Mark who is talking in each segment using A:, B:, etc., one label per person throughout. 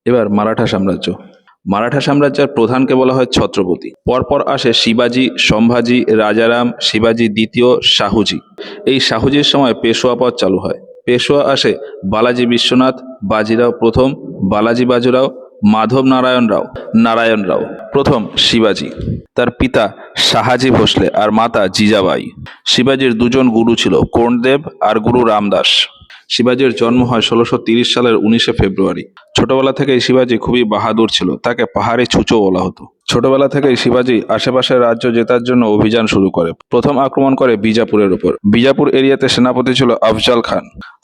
A: এবার মারাঠা সাম্রাজ্য। মারাঠা সাম্রাজ্যের প্রধানকে বলা হয় ছত্রপতি। পরপর আসে শিবাজি, সম্ভাজি, রাজারাম, শিবাজি দ্বিতীয়, শাহুজি। এই শাহুজির সময় পেশোয়া পদ চালু হয়। পেশোয়া আসে বালাজি বিশ্বনাথ, বাজিরাও প্রথম, বালাজি বাজুরাও, মাধব নারায়ণ রাও প্রথম শিবাজি। তার পিতা শাহাজি ভোসলে আর মাতা জিজাবাই। শিবাজির দুজন গুরু ছিল, কোন্ডদেব আর গুরু রামদাস। শিবাজির জন্ম হয় ১৬৩০ সালের ১৯শে ফেব্রুয়ারি। ছোটবেলা থেকেই শিবাজি খুবই বাহাদুর ছিল, তাকে পাহাড়ি ছুঁচো বলা হতো। ছোটবেলা থেকেই শিবাজি আশেপাশের রাজ্য জেতার জন্য অভিযান শুরু করে। প্রথম আক্রমণ করে বিজাপুরের উপর। বিজাপুর এরিয়াতে সেনাপতি ছিল আফজাল খান।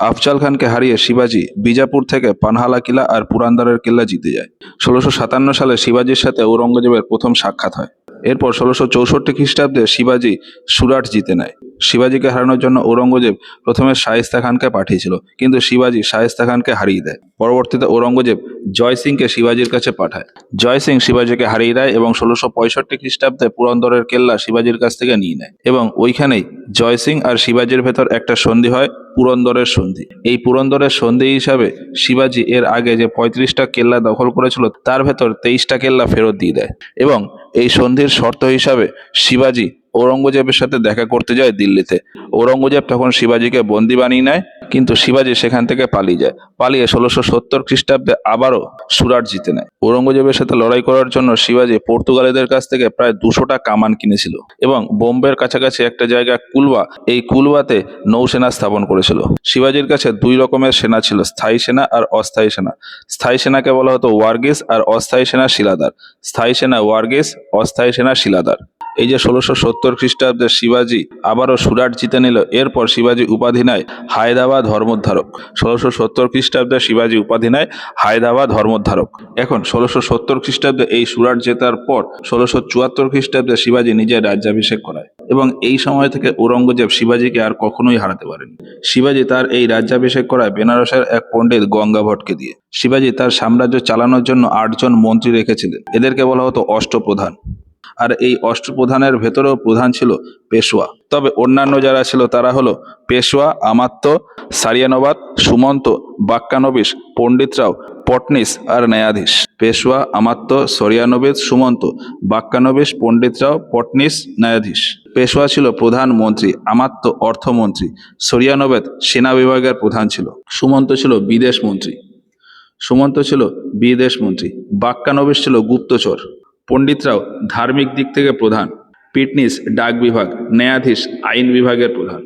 A: আফজাল খানকে হারিয়ে শিবাজি বিজাপুর থেকে পানহালা কিলা আর পুরান্দারের কিল্লা জিতে যায়। ১৬৫৭ সালে শিবাজির সাথে ঔরঙ্গজেবের প্রথম সাক্ষাৎ হয়। এরপর ১৬৬৪ খ্রিস্টাব্দে শিবাজি সুরাট জিতে নেয়। শিবাজিকে হারানোর জন্য ঔরঙ্গজেব প্রথমে শায়েস্তা খানকে পাঠিয়েছিল, কিন্তু শিবাজি শায়েস্তা খানকে হারিয়ে দেয়। পরবর্তীতে ঔরঙ্গজেব জয় সিংকে শিবাজির কাছে পাঠায়। জয় সিং শিবাজিকে হারিয়ে দেয় এবং ১৬৬৫ খ্রিস্টাব্দে পুরন্দরের কেল্লা শিবাজির কাছ থেকে নিয়ে নেয় এবং ওইখানেই জয় সিং আর শিবাজির ভেতর একটা সন্ধি হয়, পুরন্দরের সন্ধি। এই পুরন্দরের সন্ধি হিসাবে শিবাজি এর আগে যে ৩৫টা কেল্লা দখল করেছিল তার ভেতর ২৩টা কেল্লা ফেরত দিয়ে দেয় এবং এই সন্ধির শর্ত হিসাবে শিবাজি ঔরঙ্গজেবের সাথে দেখা করতে যায় দিল্লিতে। ঔরঙ্গজেব তখন শিবাজিকে বন্দি বানিয়ে নেয়, কিন্তু শিবাজি সেখান থেকে পালিয়ে যায়। পালিয়ে ১৬৭০ খ্রিস্টাব্দে আবারও সুরাট জিতে নেয়। ঔরঙ্গজেবের সাথে লড়াই করার জন্য শিবাজি পর্তুগালিদের কাছ থেকে প্রায় ২০০টা কামান কিনেছিল এবং বোম্বের কাছাকাছি একটা জায়গা কুলবা, এই কুলবাতে নৌসেনা স্থাপন করেছিল। শিবাজির কাছে দুই রকমের সেনা ছিল, স্থায়ী সেনা আর অস্থায়ী সেনা। স্থায়ী সেনাকে বলা হতো ওয়ার্গিস আর অস্থায়ী সেনা শিলাদার। স্থায়ী সেনা ওয়ার্গিস, অস্থায়ী সেনা শিলাদার। এই যে ১৬৭০ খ্রিস্টাব্দে শিবাজি আবারও সুরাট জিতে নিল, এরপর শিবাজি উপাধি নেয় হায়দ্রাবাদ ধর্মোদ্ধারক। ১৬৭০ খ্রিস্টাব্দে শিবাজি উপাধি নেয় হায়দ্রাবাদ ধর্মোদ্ধারক। এখন ১৬৭০ খ্রিস্টাব্দে এই সুরাট জেতার পর ১৬৭৪ খ্রিস্টাব্দে শিবাজি নিজের রাজ্যাভিষেক করায় এবং এই সময় থেকে ঔরঙ্গজেব শিবাজিকে আর কখনোই হারাতে পারেনি। শিবাজি তার এই রাজ্যাভিষেক করায় বেনারসের এক পণ্ডিত গঙ্গা ভট্টকে দিয়ে। শিবাজি তার সাম্রাজ্য চালানোর জন্য ৮জন মন্ত্রী রেখেছিলেন, এদেরকে বলা হতো অষ্টপ্রধান। আর এই অষ্টপ্রধানের ভেতরেও প্রধান ছিল পেশোয়া। তবে অন্যান্য যারা ছিল তারা হলো পেশোয়া, আমাত্য, সারিয়ানবাদ, সুমন্ত, বাক্যানবিশ, পণ্ডিতরাও, পটনিস আর ন্যায়াধীশ। পেশোয়া, আমাত্য, সরিয়ানবিদ, সুমন্ত, বাক্যানবিশ, পণ্ডিতরাও, পটনিস, ন্যায়াধীশ। পেশোয়া ছিল প্রধান মন্ত্রী, আমাত্য অর্থমন্ত্রী, সরিয়ানবেদ সেনা বিভাগের প্রধান ছিল, সুমন্ত ছিল বিদেশ মন্ত্রী, বাক্যানবিশ ছিল গুপ্তচর, পণ্ডিতরাও ধার্মিক দিক থেকে প্রধান, পিটনিস ডাক বিভাগ, ন্যায়াধীশ আইন বিভাগের প্রধান।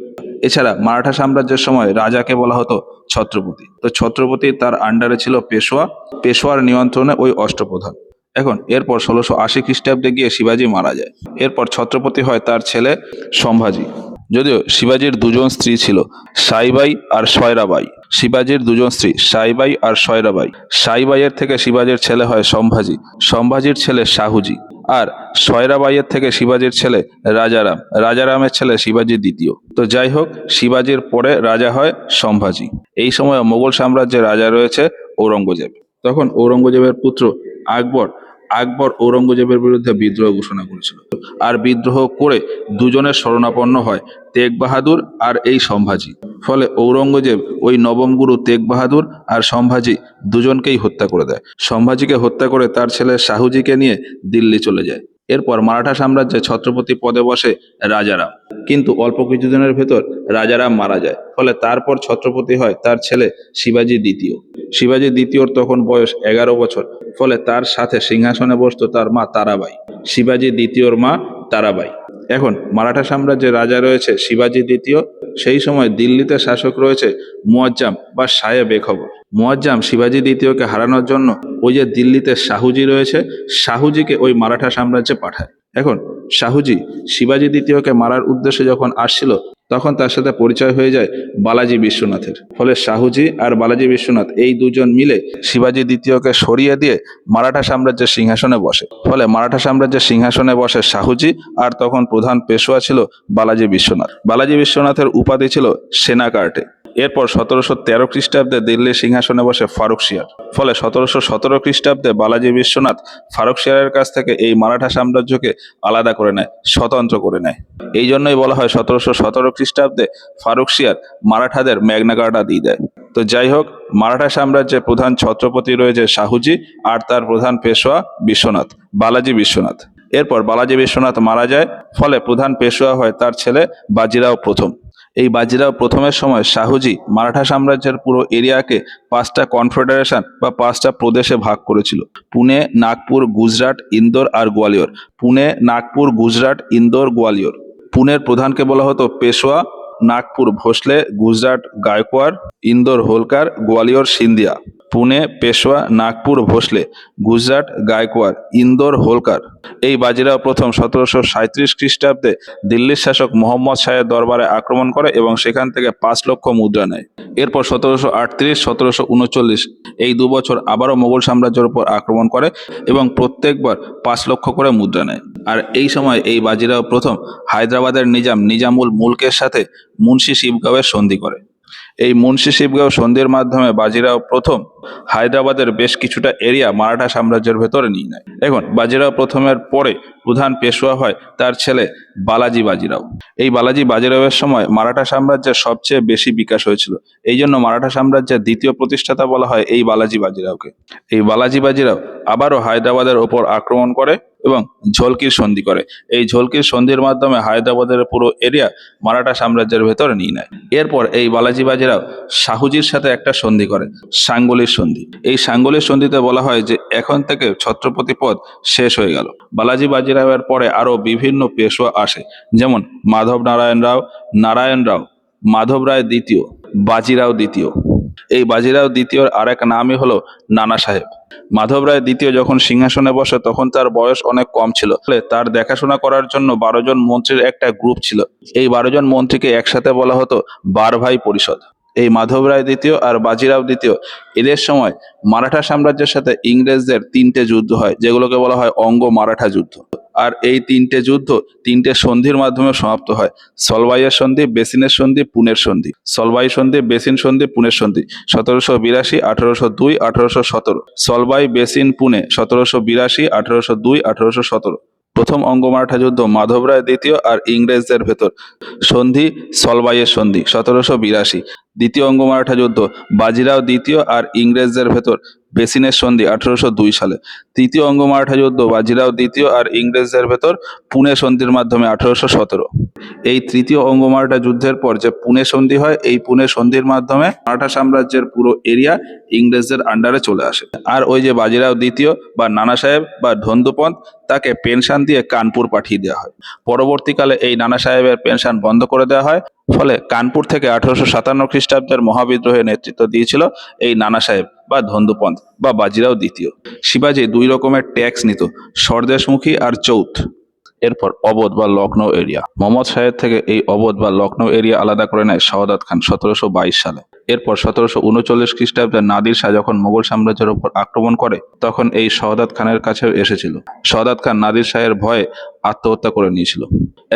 A: এছাড়া মারাঠা সাম্রাজ্যের সময় রাজাকে বলা হতো ছত্রপতি। তো ছত্রপতি তার আন্ডারে ছিল পেশোয়া, পেশোয়ার নিয়ন্ত্রণে ওই অষ্টপ্রধান। এখন এরপর ১৬৮০ খ্রিস্টাব্দে গিয়ে শিবাজি মারা যায়। এরপর ছত্রপতি হয় তার ছেলে সম্ভাজি। যদিও শিবাজির দুজন স্ত্রী ছিল, সাইবাই আর সয়রাবাই। শিবাজির দুজন স্ত্রী সাইবাই আর সয়রাবাই। সাইবাইয়ের থেকে শিবাজির ছেলে হয় সম্ভাজি, সম্ভাজির ছেলে শাহুজি। আর সয়রাবাইয়ের থেকে শিবাজির ছেলে রাজারাম, রাজারামের ছেলে শিবাজি দ্বিতীয়। তো যাই হোক, শিবাজির পরে রাজা হয় সম্ভাজি। এই সময় মোগল সাম্রাজ্যের রাজা রয়েছে ঔরঙ্গজেব। তখন ঔরঙ্গজেবের পুত্র আকবর আকবর ঔরঙ্গজেবের বিরুদ্ধে বিদ্রোহ ঘোষণা করেছিল। আর বিদ্রোহ করে দুজনের শরণাপন্ন হয় তেগ বাহাদুর আর এই সম্ভাজি। ফলে ঔরঙ্গজেব ওই নবম গুরু তেগ বাহাদুর আর সম্ভাজি দুজনকেই হত্যা করে দেয়। সম্ভাজিকে হত্যা করে তার ছেলে শাহুজিকে নিয়ে দিল্লি চলে যায়। এরপর মারাঠা সাম্রাজ্যে ছত্রপতি পদে বসে রাজারাম, কিন্তু অল্প কিছুদিনের ভেতর রাজারাম মারা যায়। ফলে তারপর ছত্রপতি হয় তার ছেলে শিবাজি দ্বিতীয়। শিবাজি দ্বিতীয়র তখন বয়স ১১ বছর। ফলে তার সাথে সিংহাসনে বসত তার মা তারাবাই, শিবাজি দ্বিতীয়র মা তারাবাই। এখন মারাঠা সাম্রাজ্যের রাজা রয়েছে শিবাজি দ্বিতীয়। সেই সময় দিল্লিতে শাসক রয়েছে মুয়াজ্জম বা শায়ে বেখবর। মুয়াজ্জম শিবাজি দ্বিতীয়কে হারানোর জন্য ওই যে দিল্লিতে শাহুজি রয়েছে, শাহুজিকে ওই মারাঠা সাম্রাজ্যে পাঠায়। এখন শাহুজি শিবাজি দ্বিতীয়কে মারার উদ্দেশ্যে যখন আসছিল, তখন তার সাথে পরিচয় হয়ে যায় বালাজি বিশ্বনাথের। ফলে শাহুজি আর বালাজি বিশ্বনাথ এই দুজন মিলে শিবাজি দ্বিতীয়কে সরিয়ে দিয়ে মারাঠা সাম্রাজ্যের সিংহাসনে বসে। ফলে মারাঠা সাম্রাজ্যের সিংহাসনে বসে শাহুজি, আর তখন প্রধান পেশোয়া ছিল বালাজি বিশ্বনাথ। বালাজি বিশ্বনাথের উপাধি ছিল সেনাকার্টে। এরপর ১৭১৩ খ্রিস্টাব্দে দিল্লির সিংহাসনে বসে ফারুকশিয়ার। ফলে ১৭১৭ খ্রিস্টাব্দে বালাজি বিশ্বনাথ ফারুকশিয়ারের কাছ থেকে এই মারাঠা সাম্রাজ্যকে আলাদা করে নেয়, স্বতন্ত্র করে নেয়। এই জন্যই বলা হয় ১৭১৭ খ্রিস্টাব্দে ফারুকশিয়ার মারাঠাদের ম্যাগনা কার্টা দিয়ে দেয়। তো যাই হোক, মারাঠা সাম্রাজ্যের প্রধান ছত্রপতি রয়েছে শাহুজি আর তার প্রধান পেশোয়া বিশ্বনাথ, বালাজি বিশ্বনাথ। এরপর বালাজি বিশ্বনাথ মারা যায়, ফলে প্রধান পেশোয়া হয় তার ছেলে বাজিরাও প্রথম। এই বাজিরাও প্রথমের সময় শাহুজি মারাঠা সাম্রাজ্যের পুরো এরিয়াকে 5টা কনফেডারেশন বা 5টা প্রদেশে ভাগ করেছিল: পুনে, নাগপুর, গুজরাট, ইন্দোর আর গোয়ালিয়র। পুনে, নাগপুর, গুজরাট, ইন্দোর, গোয়ালিয়র। পুনের প্রধানকে বলা হতো পেশোয়া, নাগপুর ভোসলে, গুজরাট গায়কোয়াড়, ইন্দোর হোলকার, গোয়ালিয়র সিন্ধিয়া। পুনে, পেশোয়া, নাগপুর ভোসলে, গুজরাট গায়কোয়াড়, ইন্দোর হোলকার। এই বাজিরাও প্রথম 1737 খ্রিস্টাব্দে দিল্লির শাসক মোহাম্মদ শাহের দরবারে আক্রমণ করে এবং সেখান থেকে 5 লক্ষ মুদ্রা নেয়। এরপর 1738, 1739 এই 2 বছর আবারও মোগল সাম্রাজ্যের উপর আক্রমণ করে এবং প্রত্যেকবার 5 লক্ষ করে মুদ্রা নেয়। আর এই সময় এই বাজিরাও প্রথম হায়দ্রাবাদের নিজামুল মুলকের সাথে মুন্সি শিবগাঁওয়ের সন্ধি করে। এই মুন্সি শিবগাঁও সন্ধির মাধ্যমে বাজিরাও প্রথম হায়দ্রাবাদের বেশ কিছুটা এরিয়া মারাঠা সাম্রাজ্যের ভেতরে নিয়ে নেয়। এখন বাজিরাও প্রথমের পরে প্রধান পেশোয়া হয় তার ছেলে বালাজি বাজিরাও। এই বালাজি বাজিরাওয়ের সময় মারাঠা সাম্রাজ্যের সবচেয়ে বেশি বিকাশ হয়েছিল। এই জন্য মারাঠা সাম্রাজ্যের দ্বিতীয় প্রতিষ্ঠাতা বলা হয় এই বালাজি বাজিরাওকে। এই বালাজি বাজিরাও আবারও হায়দ্রাবাদের ওপর আক্রমণ করে এবং ঝলকির সন্ধি করে। এই ঝলকির সন্ধির মাধ্যমে হায়দ্রাবাদের পুরো এরিয়া মারাঠা সাম্রাজ্যের ভেতরে নিয়ে নেয়। এরপর এই বালাজি বাজিরাও শাহুজির সাথে একটা সন্ধি করে, সাঙ্গলির সন্ধি। এই সাঙ্গলির সন্ধিতে বলা হয় যে এখন থেকে ছত্রপতি পদ শেষ হয়ে গেল। বালাজি বাজিরাওয়ের পরে আরো বিভিন্ন পেশোয়া আসে, যেমন মাধব নারায়ণ রাও, মাধব রায় দ্বিতীয়, বাজিরাও দ্বিতীয়। এই বাজিরাও দ্বিতীয়র আরেক নামই হলো নানা সাহেব। মাধব রায় দ্বিতীয় যখন সিংহাসনে বসে তখন তার বয়স অনেক কম ছিল, ফলে তার দেখাশোনা করার জন্য 12 জন মন্ত্রীর একটা গ্রুপ ছিল। এই 12 জন মন্ত্রীকে একসাথে বলা হতো বারভাই পরিষদ। এই মাধব রায় দ্বিতীয় আর বাজিরাও দ্বিতীয় এদের সময় মারাঠা সাম্রাজ্যের সাথে ইংরেজদের 3টে যুদ্ধ হয়, যেগুলোকে বলা হয় অঙ্গ মারাঠা যুদ্ধ। আর এই 3টে যুদ্ধ 3টে সন্ধির মাধ্যমে সমাপ্ত হয়: সলবাইয়ের সন্ধি, বেসিনের সন্ধি, পুনের সন্ধি। সলবাই সন্ধি, বেসিন সন্ধি, পুনের সন্ধি 1782, 1802, 1817। সলবাই, বেসিন, পুনে 1782, 1802, 1817। প্রথম অঙ্গ মারাঠা যুদ্ধ মাধব রায় দ্বিতীয় আর ইংরেজদের ভেতর, সন্ধি সলবাইয়ের সন্ধি 1782। দ্বিতীয় অঙ্গ মারাঠা যুদ্ধ বাজিরাও দ্বিতীয় আর ইংরেজদের ভেতর, বেসিনের সন্ধি 1802 সালে। তৃতীয় অঙ্গ মারাঠা যুদ্ধ বাজিরাও দ্বিতীয় আর ইংরেজদের ভেতর, পুনে সন্ধির মাধ্যমে 1817। এই তৃতীয় অঙ্গ মারাঠা যুদ্ধের পর যে পুনে সন্ধি হয়, এই পুনে সন্ধির মাধ্যমে মারাঠা সাম্রাজ্যের পুরো এরিয়া ইংরেজদের আন্ডারে চলে আসে। আর ওই যে বাজিরাও দ্বিতীয় বা নানা সাহেব বা ধন্দুপন্ত, তাকে পেনশন দিয়ে কানপুর পাঠিয়ে দেওয়া হয়। পরবর্তীকালে এই নানা সাহেবের পেনশন বন্ধ করে দেওয়া হয়, ফলে কানপুর থেকে 1857 খ্রিস্টাব্দের মহাবিদ্রোহে নেতৃত্ব দিয়েছিল এই নানা সাহেব বা ধন্দুপন্ত বা বাজিরাও দ্বিতীয়। শিবাজি 2 রকমের ট্যাক্স নিত, স্বদেশমুখী আর চৌথ। এরপর অবধ বা লখনৌ এরিয়া, মোহাম্মদ শাহের থেকে এই অবধ বা লখনৌ এরিয়া আলাদা করে নেয় শাহাদাত খান 1722 সালে। এরপর 1739 খ্রিস্টাব্দে নাদির শাহ যখন মোগল সাম্রাজ্যের উপর আক্রমণ করে তখন এই শাহাদাত খানের কাছেও এসেছিল। শাহাদাত খান নাদির শাহের ভয়ে আত্মহত্যা করে নিয়েছিল।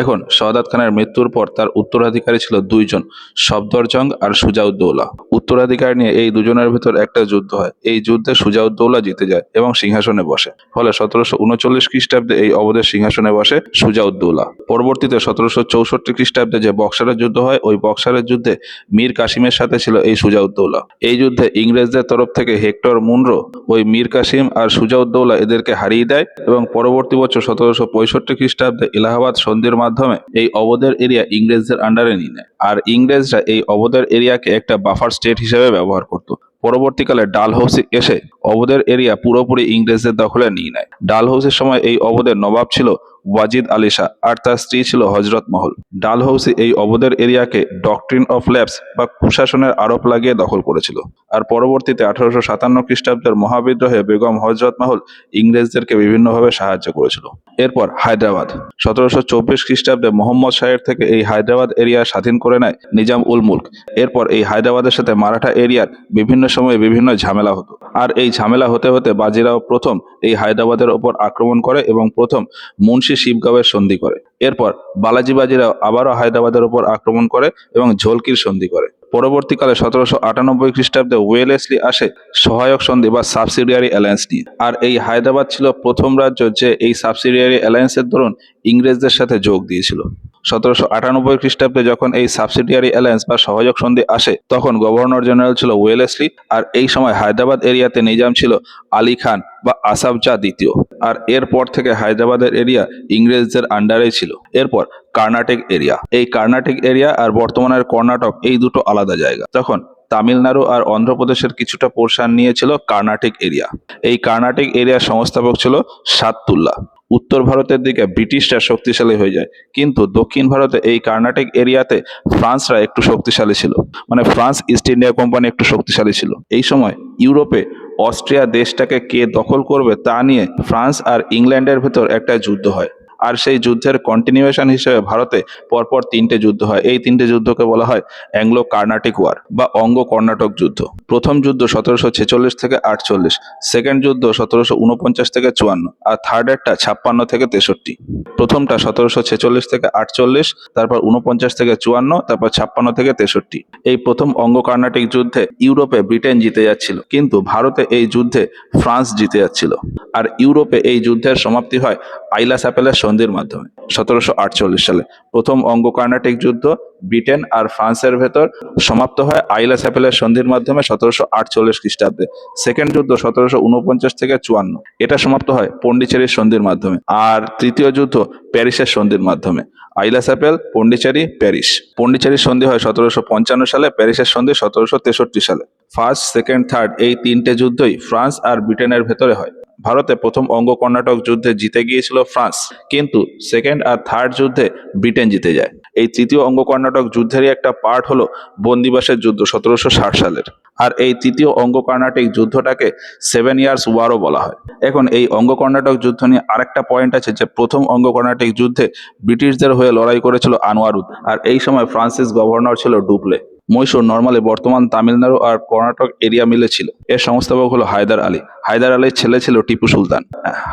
A: এখন শাহাদাত খানের মৃত্যুর পর তার উত্তরাধিকারী ছিল 2 জন, সফদরজং আর সুজাউদ্দৌলা। উত্তরাধিকার নিয়ে এই দুজনের ভিতর একটা যুদ্ধ হয়। এই যুদ্ধে সুজাউদ্দৌলা জিতে যায় এবং সিংহাসনে বসে। ফলে 1739 খ্রিস্টাব্দে এই অবধের সিংহাসনে বসে সুজাউদ্দৌলা। পরবর্তীতে 1764 খ্রিস্টাব্দে যে বক্সারের যুদ্ধ হয়, ওই বক্সারের যুদ্ধে মীর কাসিমের সাথে ছিল এই সুজাউদ্দৌলা। এই যুদ্ধে ইংরেজদের তরফ থেকে হেক্টর মুনরো ওই মীর কাসিম আর সুজাউদ্দৌলা এদেরকে হারিয়ে দেয় এবং পরবর্তী বছর 1765 খ্রিস্টাব্দে এলাহাবাদ সন্ধির মাধ্যমে এই অবধের এরিয়া ইংরেজদের আন্ডারে নিয়ে নেয়। আর ইংরেজরা এই অবধের এরিয়াকে একটা বাফার স্টেট হিসেবে ব্যবহার করত। পরবর্তীকালে ডালহৌসি এসে অবধের এরিয়া পুরোপুরি ইংরেজদের দখলে নিয়ে নেয়। ডালহৌসির সময় এই অবধের নবাব ছিল ওয়াজিদ আলী শাহ আর তার স্ত্রী ছিল হজরত মহল। ডালহৌসি এই অবধের এরিয়াকে ডক্ট্রিন অফ ল্যাপস বা কুশাসনের আরোপ লাগিয়ে দখল করেছিল। আর পরবর্তীতে 1857 খ্রিস্টাব্দের মহাবিদ্রোহে বেগম হজরত মহল ইংরেজদেরকে বিভিন্নভাবে সাহায্য করেছিল। এরপর হায়দ্রাবাদ 1724 খ্রিস্টাব্দে মোহাম্মদ শাহের থেকে এই হায়দ্রাবাদ এরিয়া স্বাধীন করে নেয় নিজাম উল মুলক। এরপর এই হায়দ্রাবাদের সাথে মারাঠা এরিয়ার বিভিন্ন সময়ে বিভিন্ন ঝামেলা হতো। আর এই ঝামেলা হতে হতে বাজিরাও প্রথম এই হায়দ্রাবাদের ওপর আক্রমণ করে এবং প্রথম মুন্সি শিবগাঁওয়ের সন্ধি করে। এরপর বালাজি বাজিরাও আবারও হায়দ্রাবাদের ওপর আক্রমণ করে এবং ঝলকির সন্ধি করে। পরবর্তীকালে 1798 খ্রিস্টাব্দে ওয়েলেসলি আসে সহায়ক সন্ধি বা সাবসিডিয়ারি অ্যালায়েন্স নিয়ে। আর এই হায়দ্রাবাদ ছিল প্রথম রাজ্য যে এই সাবসিডিয়ারি অ্যালায়েন্সের দরুন ইংরেজদের সাথে যোগ দিয়েছিল। 1798 খ্রিস্টাব্দে যখন এই সাবসিডিয়ারি অ্যালায়েন্স বা সহযোগ সন্ধি আসে, তখন গভর্নর জেনারেল ছিল ওয়েলেসলি, আর এই সময় হায়দ্রাবাদ এরিয়াতে নিজাম ছিল আলী খান বা আসাফ জাহ দ্বিতীয়। আর এরপর থেকে হায়দ্রাবাদের এরিয়া ইংরেজদের আন্ডারেই ছিল। এরপর কর্ণাটক এরিয়া, এই কর্ণাটক এরিয়া আর বর্তমানের কর্ণাটক এই দুটো আলাদা জায়গা। তখন তামিলনাড়ু আর অন্ধ্রপ্রদেশের কিছুটা পোর্শন নিয়েছিল কর্ণাটক এরিয়া। এই কর্ণাটক এরিয়ার সংস্থাপক ছিল সাততুল্লা। উত্তর ভারতের দিকে ব্রিটিশরা শক্তিশালী হয়ে যায়, কিন্তু দক্ষিণ ভারতে এই কর্ণাটক এরিয়াতে ফ্রান্সরা একটু শক্তিশালী ছিল, মানে ফ্রান্স ইস্ট ইন্ডিয়া কোম্পানি একটু শক্তিশালী ছিল। এই সময় ইউরোপে অস্ট্রিয়া দেশটাকে কে দখল করবে তা নিয়ে ফ্রান্স আর ইংল্যান্ডের ভেতর একটা যুদ্ধ হয়। আর সেই যুদ্ধের কন্টিনিউয়েশন হিসেবে ভারতে পরপর তিনটে যুদ্ধ হয়। এই তিনটে যুদ্ধকে বলা হয় অ্যাংলো কর্ণাটিক ওয়ার বা অঙ্গ কর্ণাটক যুদ্ধ। প্রথম যুদ্ধ 1746 থেকে 48, সেকেন্ড যুদ্ধ 1749 থেকে 54, আর থার্ড একটা 56 থেকে 63। প্রথমটা 1746 থেকে 48, তারপর 49 থেকে 54, তারপর 56 থেকে 63। এই প্রথম অঙ্গ কর্ণাটিক যুদ্ধে ইউরোপে ব্রিটেন জিতে যাচ্ছিল, কিন্তু ভারতে এই যুদ্ধে ফ্রান্স জিতে যাচ্ছিল। আর ইউরোপে এই যুদ্ধের সমাপ্তি হয় আইলা স্যাপেলের সন্ধির মাধ্যমে 1748 সালে। প্রথম অঙ্গ কর্ণাটিক যুদ্ধ ব্রিটেন আর ফ্রান্সের ভেতর সমাপ্ত হয় আইলা স্যাপেলের সন্ধির মাধ্যমে 1748 খ্রিস্টাব্দে। সেকেন্ড যুদ্ধ 1749 থেকে 54, এটা সমাপ্ত হয় পন্ডিচেরির সন্ধির মাধ্যমে। আর তৃতীয় যুদ্ধ প্যারিসের সন্ধির মাধ্যমে। আইলা স্যাপেল, পন্ডিচেরি, প্যারিস। পন্ডিচেরির সন্ধি হয় 1755 সালে, প্যারিসের সন্ধি 1763 সালে। ফার্স্ট, সেকেন্ড, থার্ড এই তিনটে যুদ্ধই ফ্রান্স আর ব্রিটেনের ভেতরে হয়। ভারতে প্রথম অঙ্গ কর্ণাটক যুদ্ধে জিতে গিয়েছিল ফ্রান্স, কিন্তু সেকেন্ড আর থার্ড যুদ্ধে ব্রিটেন জিতে যায়। এই তৃতীয় অঙ্গ কর্ণাটক যুদ্ধেরই একটা পার্ট হলো বন্দিবাসের যুদ্ধ 1760 সালের। আর এই তৃতীয় অঙ্গ কর্ণাটিক যুদ্ধটাকে 7 ইয়ার্স ওয়ারও বলা হয়। এখন এই অঙ্গ কর্ণাটক যুদ্ধ নিয়ে আরেকটা পয়েন্ট আছে যে প্রথম অঙ্গ কর্ণাটিক যুদ্ধে ব্রিটিশদের হয়ে লড়াই করেছিল আনোয়ারুদ, আর এই সময় ফ্রান্সিস গভর্নর ছিল ডুপ্লে। মহীশূর নর্মালি বর্তমান তামিলনাড়ু আর কর্ণাটক এরিয়া মিলে ছিল। এর সংস্থাপক হলো হায়দার আলী। হায়দার আলীর ছেলে ছিল টিপু সুলতান।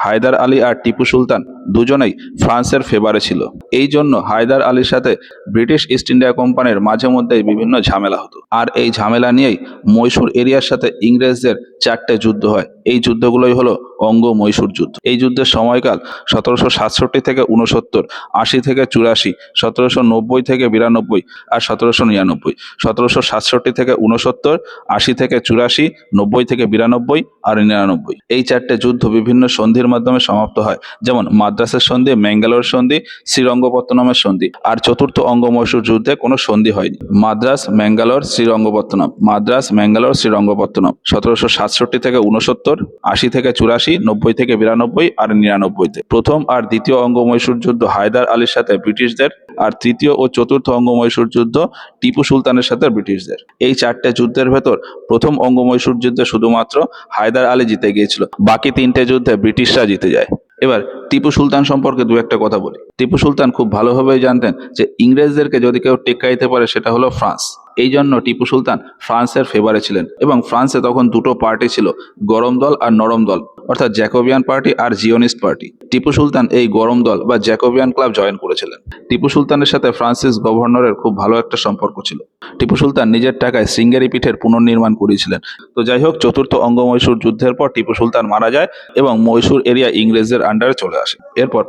A: হায়দার আলী আর টিপু সুলতান দুজনেই ফ্রান্সের ফেভারে ছিল। এই জন্য হায়দার আলীর সাথে ব্রিটিশ ইস্ট ইন্ডিয়া কোম্পানির মাঝে মধ্যেই বিভিন্ন ঝামেলা হতো। আর এই ঝামেলা নিয়েই মহীশূর এরিয়ার সাথে ইংরেজদের 4টে যুদ্ধ হয়। এই যুদ্ধগুলোই হলো অঙ্গ মহীশূর যুদ্ধ। এই যুদ্ধের সময়কাল 1767 থেকে 69, 80 থেকে 84, 1790 থেকে 92 আর 1799। 1767 থেকে 69, 80 থেকে 84, 90 থেকে 92 আর 99। এই 4টে যুদ্ধ বিভিন্ন সন্ধির মাধ্যমে সমাপ্ত হয়, যেমন মাদ্রাসের সন্ধি, ম্যাঙ্গালোর সন্ধি, শ্রীরঙ্গপত্তনমের সন্ধি। আর চতুর্থ অঙ্গ মহীশূর যুদ্ধে কোনো সন্ধি হয়নি। মাদ্রাস, ম্যাঙ্গালোর, শ্রীরঙ্গপত্তনম, মাদ্রাস, ম্যাঙ্গালোর, শ্রীরঙ্গপত্তনম। 1767 থেকে 69, 80 থেকে 84, 90 থেকে 92 আর 99-তে। প্রথম আর দ্বিতীয় অঙ্গ মহীশূর যুদ্ধ হায়দার আলীর সাথে ব্রিটিশদের, আর তৃতীয় ও চতুর্থ অঙ্গ মহীশূর যুদ্ধ টিপু সুলতানের সাথে ব্রিটিশদের। এই 4টে যুদ্ধের ভেতর প্রথম অঙ্গ মহীশূর যুদ্ধে শুধুমাত্র হায়দার আলী জিতে গিয়েছিল, বাকি 3টে যুদ্ধে ব্রিটিশরা জিতে যায়। এবার টিপু সুলতান সম্পর্কে দু একটা কথা বলি। টিপু সুলতান খুব ভালোভাবেই জানতেন যে ইংরেজদেরকে যদি কেউ টেক্কাইতে পারে সেটা হলো ফ্রান্স। এই জন্য টিপু সুলতান ফ্রান্সের ফেভারে ছিলেন, এবং ফ্রান্সে তখন দুটো পার্টি ছিল, গরম দল আর নরম দল, অর্থাৎ জ্যাকোবিয়ান পার্টি আর জিওনিস্ট পার্টি। টিপু সুলতান এই গরম দল বা জ্যাকোবিয়ান ক্লাব জয়েন করেছিলেন। টিপু সুলতানের সাথে ফ্রান্সিস গভর্নরের খুব ভালো একটা সম্পর্ক ছিল। টিপু সুলতান নিজের টাকায় সিঙ্গেরি পিঠের পুনর্নির্মাণ করেছিলেন। তো যাই হোক, চতুর্থ অঙ্গ মহীশূর যুদ্ধের পর টিপু সুলতান মারা যায় এবং মহীশূর এরিয়া ইংরেজদের আন্ডারে চলে আসে। এরপর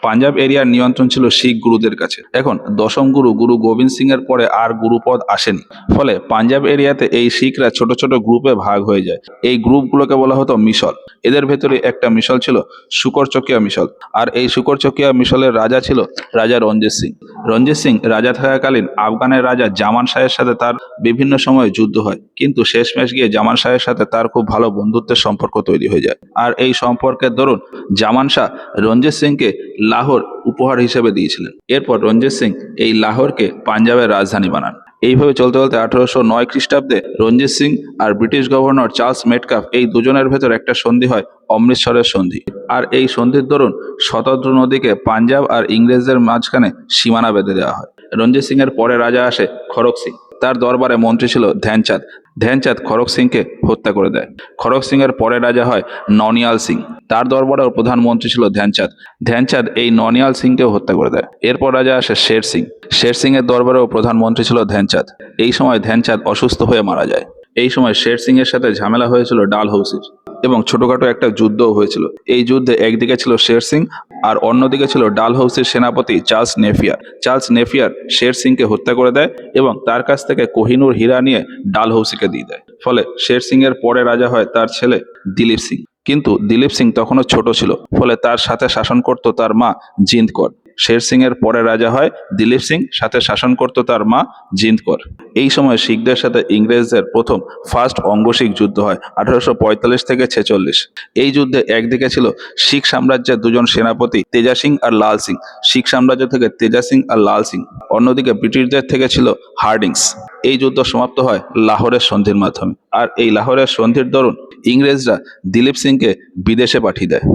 A: পাঞ্জাব এরিয়ার নিয়ন্ত্রণ ছিল শিখ গুরুদের কাছে। এখন দশম গুরু গুরু গোবিন্দ সিং এর পরে আর গুরুপদ আসেনি, ফলে পাঞ্জাব এরিয়াতে এই শিখরা ছোট ছোট গ্রুপে ভাগ হয়ে যায়। এই গ্রুপগুলোকে বলা হতো মিশল। এদের ভেতরে একটা মিশল ছিল শুকরচকিয়া মিশল, আর এই শুকরচকিয়া মিশলের রাজা ছিল রাজা রঞ্জিত সিং। রঞ্জিত সিং রাজা থাকাকালীন আফগানের রাজা জামান শাহের সাথে তার বিভিন্ন সময় যুদ্ধ হয়, কিন্তু শেষমেশ গিয়ে জামান শাহের সাথে তার খুব ভালো বন্ধুত্বের সম্পর্ক তৈরি হয়ে যায়। আর এই সম্পর্কের দরুন জামান শাহ রঞ্জিত সিংকে লাহোর উপহার হিসেবে দিয়েছিলেন। এরপর রঞ্জিত সিং এই লাহোরকে পাঞ্জাবের রাজধানী বানান। এইভাবে চলতে চলতে 1809 খ্রিস্টাব্দে রঞ্জিত সিং আর ব্রিটিশ গভর্নর চার্লস মেটকাফ এই দুজনের ভেতর একটা সন্ধি হয়, অমৃতসরের সন্ধি। আর এই সন্ধির দরুন শতদ্রু নদীকে পাঞ্জাব আর ইংরেজদের মাঝখানে সীমানা বেঁধে দেওয়া হয়। রঞ্জিত সিং এর পরে রাজা আসে খড়ক সিং। তার দরবারে মন্ত্রী ছিল ধ্যানচাঁদ। ধ্যানচাঁদ খড়ক সিংকে হত্যা করে দেয়। খড়ক সিং এর পরে রাজা হয় ননিয়াল সিং। তার দরবারেও প্রধানমন্ত্রী ছিল ধ্যানচাঁদ। ধ্যানচাঁদ এই ননিয়াল সিংকেও হত্যা করে দেয়। এরপর রাজা আসে শের সিং। শের সিং এর দরবারেও প্রধানমন্ত্রী ছিল ধ্যানচাঁদ। এই সময় ধ্যানচাঁদ অসুস্থ হয়ে মারা যায়। এই সময় শের সিং এর সাথে ঝামেলা হয়েছিল ডালহৌসির এবং ছোটখাটো একটা যুদ্ধও হয়েছিল। এই যুদ্ধে একদিকে ছিল শের সিং আর অন্যদিকে ছিল ডালহৌসির সেনাপতি চার্লস নেফিয়ার। চার্লস নেফিয়ার শের সিংকে হত্যা করে দেয় এবং তার কাছ থেকে কোহিনূর হীরা নিয়ে ডালহৌসিকে দিয়ে দেয়। ফলে শের সিং এর পরে রাজা হয় তার ছেলে দিলীপ সিং। কিন্তু দিলীপ সিং তখনও ছোট ছিল, ফলে তার সাথে শাসন করত তার মা জিন্দ কর। শের সিং এর পরে রাজা হয় দিলীপ সিং, সাথে শাসন করত তার মা জিন্দ কর। এই সময় শিখদের সাথে ইংরেজদের প্রথম ফার্স্ট অঙ্গশিখ যুদ্ধ হয় 1845 থেকে 46। এই যুদ্ধে একদিকে ছিল শিখ সাম্রাজ্যের দুজন সেনাপতি তেজা সিং আর লাল সিং। শিখ সাম্রাজ্য থেকে তেজা সিং আর লাল সিং। অন্যদিকে ব্রিটিশদের থেকে ছিল হার্ডিংস। এই যুদ্ধ সমাপ্ত হয় লাহোরের সন্ধির মাধ্যমে। আর এই লাহোরের সন্ধির দরুন ইংরেজরা দিলীপ সিংকে বিদেশে পাঠিয়ে দেয়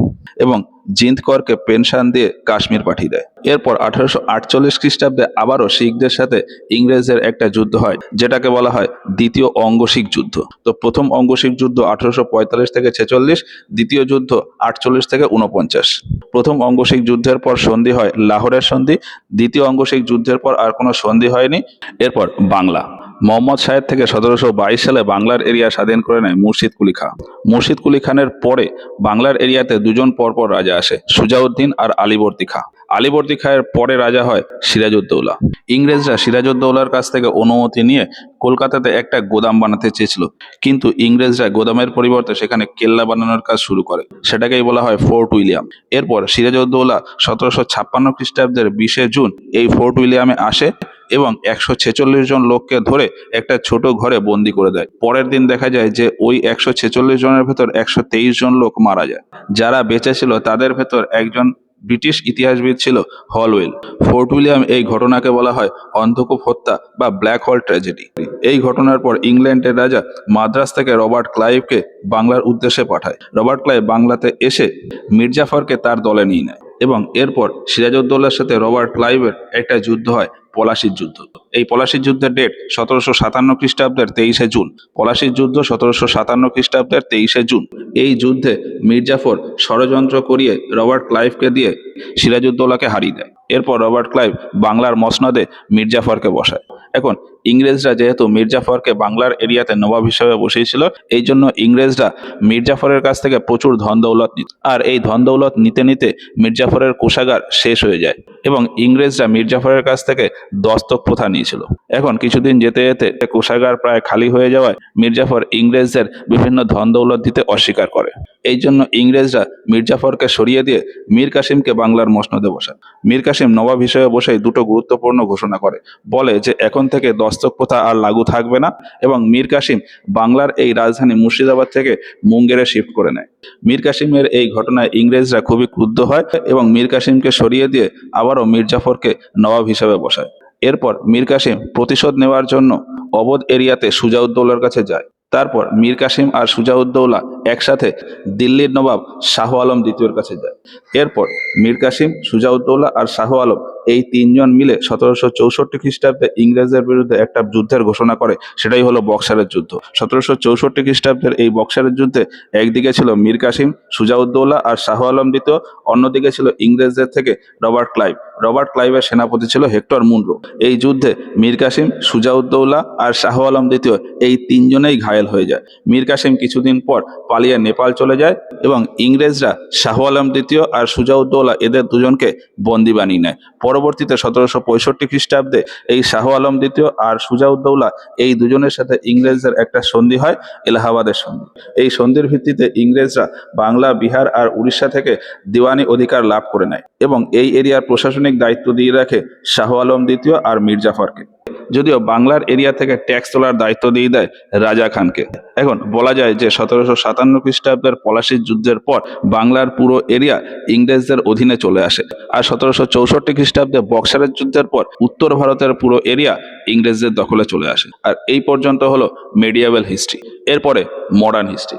A: এবং জিন্দ করকে পেনশন দিয়ে কাশ্মীর পাঠিয়ে দেয়। এরপর 1848 খ্রিস্টাব্দে আবারও শিখদের সাথে ইংরেজদের একটা যুদ্ধ হয়, যেটাকে বলা হয় দ্বিতীয় অঙ্গশিখ যুদ্ধ। তো প্রথম অঙ্গশিখ যুদ্ধ 1845 থেকে 46, দ্বিতীয় যুদ্ধ 48 থেকে 49। প্রথম অঙ্গশিখ যুদ্ধের পর সন্ধি হয় লাহোরের সন্ধি। দ্বিতীয় অঙ্গশিখ যুদ্ধের পর আর কোনো সন্ধি হয়নি। এরপর বাংলা। মোহাম্মদ শাহের থেকে 1722 সালে বাংলার এরিয়া স্বাধীন করে নেয় মুর্শিদ কুলি খাঁ। মুর্শিদ কুলি খানের পরে বাংলার এরিয়াতে দুজন পরপর রাজা আসে, সুজাউদ্দিন আর আলীবর্দী খাঁ। আলীবর্দী খাঁয়ের পরে রাজা হয় সিরাজউদ্দৌলা। ইংরেজরা সিরাজউদ্দৌলার কাছ থেকে অনুমতি নিয়ে কলকাতাতে একটা গোদাম বানাতে চেয়েছিল, কিন্তু ইংরেজরা গোদামের পরিবর্তে সেখানে কেল্লা বানানোর কাজ শুরু করে, সেটাকেই বলা হয় ফোর্ট উইলিয়াম। এরপর সিরাজউদ্দৌলা 1756 খ্রিস্টাব্দের 20 জুন এই ফোর্ট উইলিয়ামে আসে এবং 146 জন লোককে ধরে একটা ছোট ঘরে বন্দি করে দেয়। পরের দিন দেখা যায় যে ওই 146 জনের ভেতর 123 জন লোক মারা যায়। যারা বেঁচে ছিল তাদের ভেতর একজন ব্রিটিশ ইতিহাসবিদ ছিল হলওয়েল। ফোর্ট উইলিয়াম এই ঘটনাকে বলা হয় অন্ধকূপ হত্যা বা ব্ল্যাক হোল ট্র্যাজেডি। এই ঘটনার পর ইংল্যান্ডের রাজা মাদ্রাজ থেকে রবার্ট ক্লাইভকে বাংলার উদ্দেশ্যে পাঠায়। রবার্ট ক্লাইভ বাংলাতে এসে মির্জাফরকে তার দলে নিয়ে নেয় এবং এরপর সিরাজউদ্দৌলার সাথে রবার্ট ক্লাইভের একটা যুদ্ধ হয়, পলাশির যুদ্ধ। এই পলাশির যুদ্ধের ডেট 1757 খ্রিস্টাব্দের 23 জুন। পলাশির যুদ্ধ 1757 খ্রিস্টাব্দের 23 জুন। এই যুদ্ধে মির্জাফর ষড়যন্ত্র করিয়ে রবার্ট ক্লাইভকে দিয়ে সিরাজউদ্দৌলাকে হারিয়ে দেয়। এরপর রবার্ট ক্লাইভ বাংলার মসনদে মির্জাফরকে বসায়। এখন ইংরেজরা যেহেতু মির্জাফরকে বাংলার এরিয়াতে নবাব হিসেবে বসিয়েছিল, এই জন্য ইংরেজরা মির্জাফরের কাছ থেকে প্রচুর ধন দৌলত নিত। আর এই ধন দৌলত নিতে নিতে মির্জাফরের কোষাগার শেষ হয়ে যায় এবং ইংরেজরা মির্জাফরের কাছ থেকে দস্তক প্রথা নিয়েছিল। এখন কিছুদিন যেতে যেতে কোষাগার প্রায় খালি হয়ে যাওয়ায় মির্জাফর ইংরেজদের বিভিন্ন ধন দৌলত দিতে অস্বীকার করে। এই জন্য ইংরেজরা মির্জাফরকে সরিয়ে দিয়ে মীর কাসিমকে বাংলার মসনদে বসায়। মীর কাসিম নবাব হিসেবে বসে দুটো গুরুত্বপূর্ণ ঘোষণা করে, বলে যে এখন থেকে দস্তক প্রথা আর লাগু থাকবে না এবং মীর কাসিম বাংলার এই রাজধানী মুর্শিদাবাদ থেকে মুঙ্গেরে শিফট করে নেয়। মীর কাসিমের এই ঘটনায় ইংরেজরা খুবই ক্রুদ্ধ হয় এবং মীর কাসিমকে সরিয়ে দিয়ে আবারও মির্জাফরকে নবাব হিসেবে বসায়। এরপর মীর কাসিম প্রতিশোধ নেওয়ার জন্য অবধ এরিয়াতে সুজাউদ্দৌলার কাছে যায়। তারপর মীর কাসিম আর সুজাউদ্দৌলা একসাথে দিল্লির নবাব শাহ আলম দ্বিতীয়র কাছে যায়। এরপর মীর কাসিম, সুজাউদ্দৌলা আর শাহ আলম এই তিনজন মিলে 1764 খ্রিস্টাব্দে ইংরেজদের বিরুদ্ধে একটা যুদ্ধের ঘোষণা করে, সেটাই হলো বক্সারের যুদ্ধ। 1764 খ্রিস্টাব্দের এই বক্সারের যুদ্ধে একদিকে ছিল মীর কাসিম, সুজাউদ্দৌলা আর শাহ আলম দ্বিতীয়, অন্যদিকে ছিল ইংরেজদের থেকে রবার্ট ক্লাইভ। রবার্ট ক্লাইভের সেনাপতি ছিল হেক্টর মুনরো। এই যুদ্ধে মীর কাসিম, সুজাউদ্দৌলা আর শাহ আলম দ্বিতীয় এই তিনজনেই ঘায়েল হয়ে যায়। মীর কাসিম কিছুদিন পর পালিয়ে নেপাল চলে যায় এবং ইংরেজরা শাহ আলম দ্বিতীয় আর সুজাউদ্দৌলা এদের দুজনকে বন্দি বানিয়ে নেয়। পরবর্তীতে 1765 খ্রিস্টাব্দে এই শাহ আলম দ্বিতীয় আর সুজাউদ্দৌলা এই দুজনের সাথে ইংরেজদের একটা সন্ধি হয়, এলাহাবাদের সন্ধি। এই সন্ধির ভিত্তিতে ইংরেজরা বাংলা, বিহার আর উড়িষ্যা থেকে দিওয়ানি অধিকার লাভ করে নেয় এবং এই এরিয়ার প্রশাসনিক দায়িত্ব দিয়ে রাখে শাহ আলম দ্বিতীয় আর মির্জাফরকে। যদিও বাংলার এরিয়া থেকে ট্যাক্স তোলার দায়িত্ব দিয়ে দেয় রাজা খানকে। এখন বলা যায় যে 1757 খ্রিস্টাব্দের পলাশির যুদ্ধের পর বাংলার পুরো এরিয়া ইংরেজদের অধীনে চলে আসে। আর 1764 খ্রিস্টাব্দে বক্সারের যুদ্ধের পর উত্তর ভারতের পুরো এরিয়া ইংরেজদের দখলে চলে আসে। আর এই পর্যন্ত হলো মেডিয়েভাল হিস্ট্রি। এরপরে মডার্ন হিস্ট্রি।